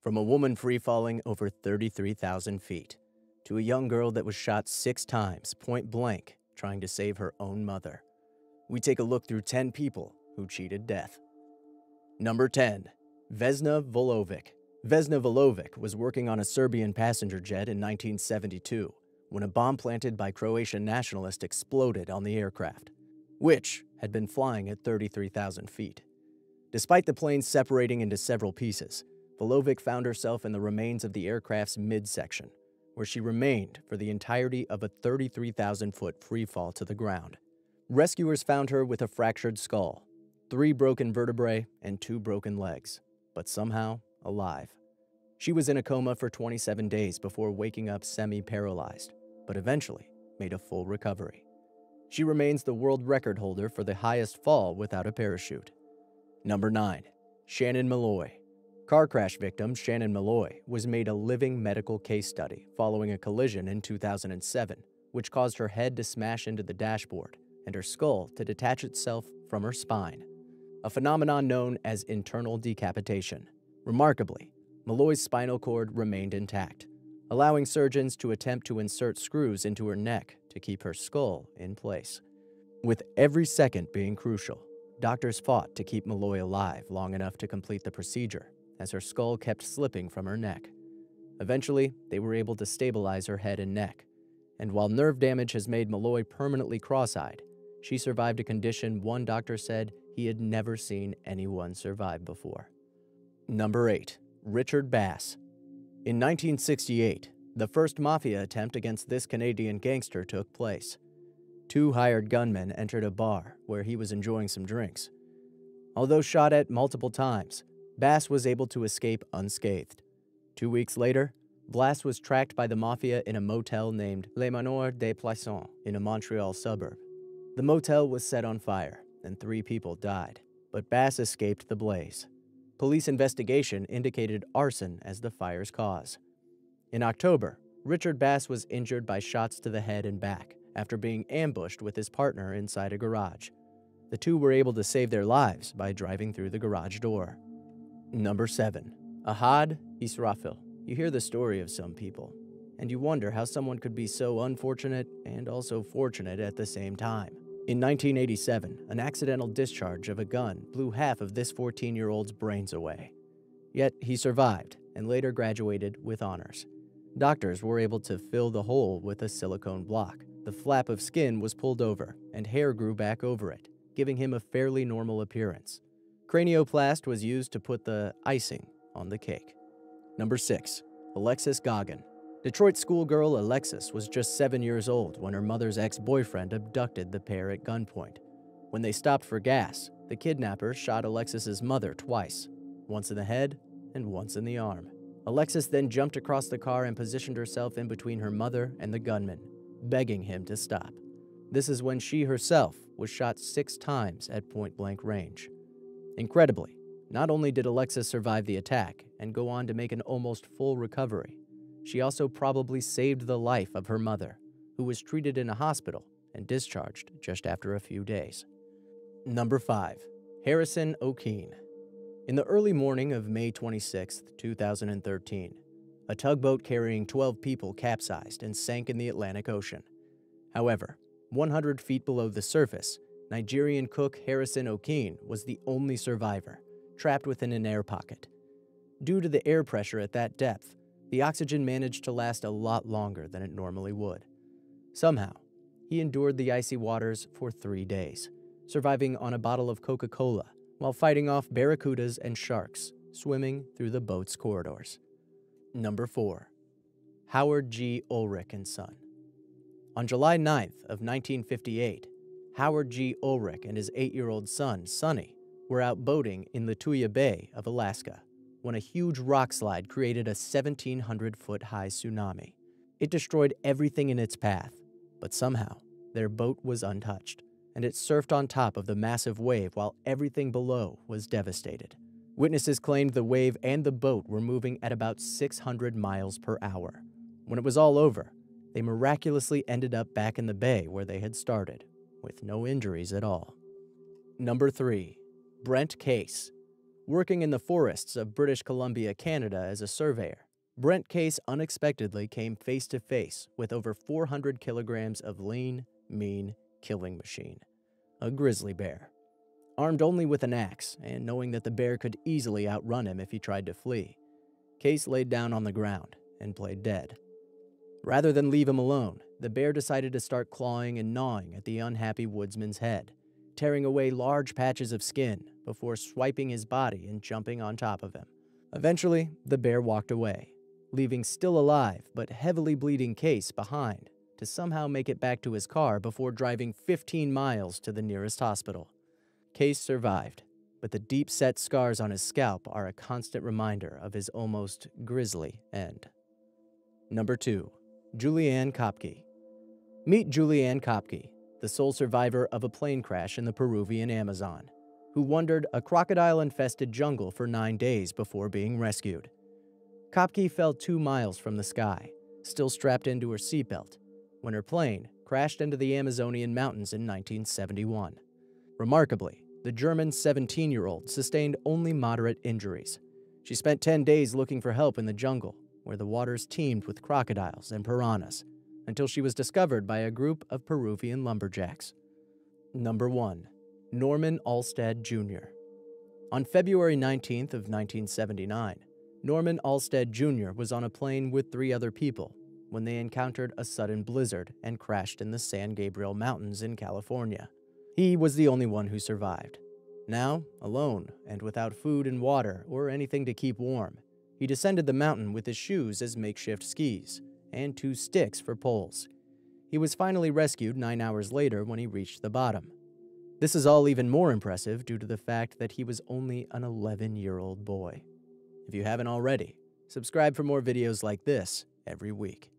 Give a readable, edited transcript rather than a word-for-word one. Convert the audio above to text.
From a woman free-falling over 33,000 feet to a young girl that was shot 6 times point blank trying to save her own mother, we take a look through 10 people who cheated death. Number 10. Vesna Vulovic. Vesna Vulovic was working on a Serbian passenger jet in 1972 when a bomb planted by Croatian nationalists exploded on the aircraft, which had been flying at 33,000 feet. Despite the plane separating into several pieces, Vulovic found herself in the remains of the aircraft's midsection, where she remained for the entirety of a 33,000-foot freefall to the ground. Rescuers found her with a fractured skull, 3 broken vertebrae, and 2 broken legs, but somehow alive. She was in a coma for 27 days before waking up semi-paralyzed, but eventually made a full recovery. She remains the world record holder for the highest fall without a parachute. Number 9. Shannon Malloy. Car crash victim Shannon Malloy was made a living medical case study following a collision in 2007, which caused her head to smash into the dashboard and her skull to detach itself from her spine, a phenomenon known as internal decapitation. Remarkably, Malloy's spinal cord remained intact, allowing surgeons to attempt to insert screws into her neck to keep her skull in place. With every second being crucial, doctors fought to keep Malloy alive long enough to complete the procedure, as her skull kept slipping from her neck. Eventually, they were able to stabilize her head and neck, and while nerve damage has made Malloy permanently cross-eyed, she survived a condition one doctor said he had never seen anyone survive before. Number 8. Richard Bass. In 1968, the first mafia attempt against this Canadian gangster took place. 2 hired gunmen entered a bar where he was enjoying some drinks. Although shot at multiple times, Bass was able to escape unscathed. 2 weeks later, Bass was tracked by the mafia in a motel named Le Manoir des Poissons in a Montreal suburb. The motel was set on fire, and 3 people died, but Bass escaped the blaze. Police investigation indicated arson as the fire's cause. In October, Richard Bass was injured by shots to the head and back after being ambushed with his partner inside a garage. The 2 were able to save their lives by driving through the garage door. Number 7. Ahad Israfil. You hear the story of some people, and you wonder how someone could be so unfortunate and also fortunate at the same time. In 1987, an accidental discharge of a gun blew half of this 14-year-old's brains away. Yet he survived and later graduated with honors. Doctors were able to fill the hole with a silicone block. The flap of skin was pulled over, and hair grew back over it, giving him a fairly normal appearance. Cranioplast was used to put the icing on the cake. Number 6. Alexis Goggin. Detroit schoolgirl Alexis was just 7 years old when her mother's ex-boyfriend abducted the pair at gunpoint. When they stopped for gas, the kidnapper shot Alexis's mother twice, once in the head and once in the arm. Alexis then jumped across the car and positioned herself in between her mother and the gunman, begging him to stop. This is when she herself was shot 6 times at point-blank range. Incredibly, not only did Alexis survive the attack and go on to make an almost full recovery, she also probably saved the life of her mother, who was treated in a hospital and discharged just after a few days. Number 5. Harrison O'Keene. In the early morning of May 26, 2013, a tugboat carrying 12 people capsized and sank in the Atlantic Ocean. However, 100 feet below the surface, Nigerian cook Harrison O'Keene was the only survivor, trapped within an air pocket. Due to the air pressure at that depth, the oxygen managed to last a lot longer than it normally would. Somehow, he endured the icy waters for 3 days, surviving on a bottle of Coca-Cola while fighting off barracudas and sharks swimming through the boat's corridors. Number 4. Howard G. Ulrich and Son. On July 9th of 1958, Howard G. Ulrich and his 8-year-old son, Sonny, were out boating in Lituya Bay of Alaska when a huge rock slide created a 1,700-foot-high tsunami. It destroyed everything in its path, but somehow their boat was untouched, and it surfed on top of the massive wave while everything below was devastated. Witnesses claimed the wave and the boat were moving at about 600 miles per hour. When it was all over, they miraculously ended up back in the bay where they had started, with no injuries at all. Number 3. Brent Case. Working in the forests of British Columbia, Canada as a surveyor, Brent Case unexpectedly came face to face with over 400 kilograms of lean, mean killing machine, a grizzly bear. Armed only with an axe and knowing that the bear could easily outrun him if he tried to flee, Case laid down on the ground and played dead. Rather than leave him alone, the bear decided to start clawing and gnawing at the unhappy woodsman's head, tearing away large patches of skin before swiping his body and jumping on top of him. Eventually, the bear walked away, leaving still alive but heavily bleeding Case behind to somehow make it back to his car before driving 15 miles to the nearest hospital. Case survived, but the deep-set scars on his scalp are a constant reminder of his almost grisly end. Number 2. Julianne Kopke. Meet Julianne Kopke, the sole survivor of a plane crash in the Peruvian Amazon, who wandered a crocodile-infested jungle for 9 days before being rescued. Kopke fell 2 miles from the sky, still strapped into her seatbelt, when her plane crashed into the Amazonian mountains in 1971. Remarkably, the German 17-year-old sustained only moderate injuries. She spent 10 days looking for help in the jungle, where the waters teemed with crocodiles and piranhas, until she was discovered by a group of Peruvian lumberjacks. Number 1. Norman Alstead Jr. On February 19th of 1979, Norman Alstead Jr. was on a plane with 3 other people when they encountered a sudden blizzard and crashed in the San Gabriel Mountains in California. He was the only one who survived. Now, alone and without food and water or anything to keep warm, he descended the mountain with his shoes as makeshift skis and 2 sticks for poles. He was finally rescued 9 hours later when he reached the bottom. This is all even more impressive due to the fact that he was only an 11-year-old boy. If you haven't already, subscribe for more videos like this every week.